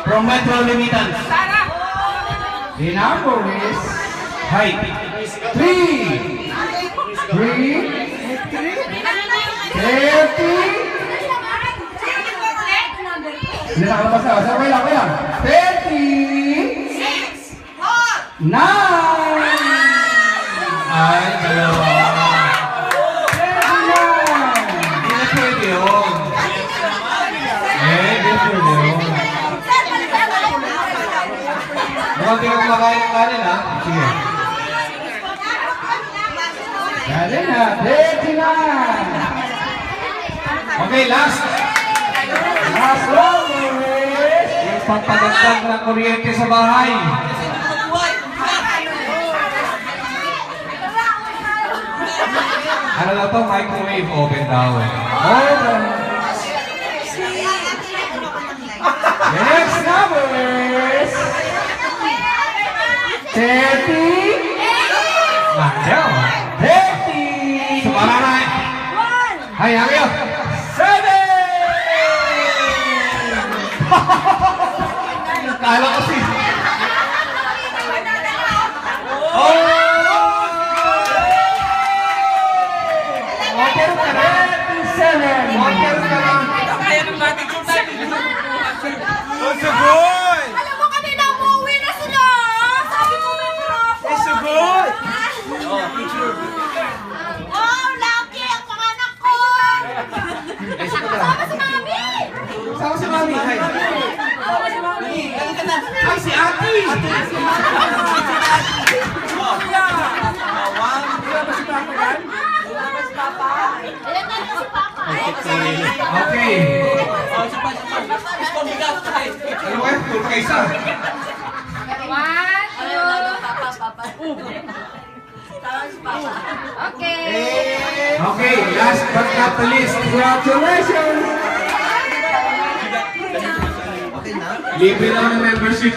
From Metro Limitan. The number is Height. 3. 30. Hindi nakalabas na. Sir, wait lang. 30. 9. Ay, dalawa. 39. Hindi na pwede yun. Hindi pwede yun. Mukhang di ka kumakain ng kanin, ha? Sige. Dali na. 39. Okay, last. Last number is Yung pagpadagdag ng kuryente sa bahay. Ano na to? Microwave oven daw. open. The next number is 30. Ayaw. 30. Sumara na eh. Hay, ayaw. 7. Kala ko si... Water ka na. 37. Water ka na. Alam mo kanina umuwi na sila! Sabi mo may profit! Oh, lucky! Ang panganak ko! Kasama si Mami! Sama si Mami. Hay. Ay, si Ate. Ayan na si Papa! Okay. Ano ba? Tulog ka isa. 1, 2, okay! Okay, last but not the least. Congratulations. Libre lang ng membership.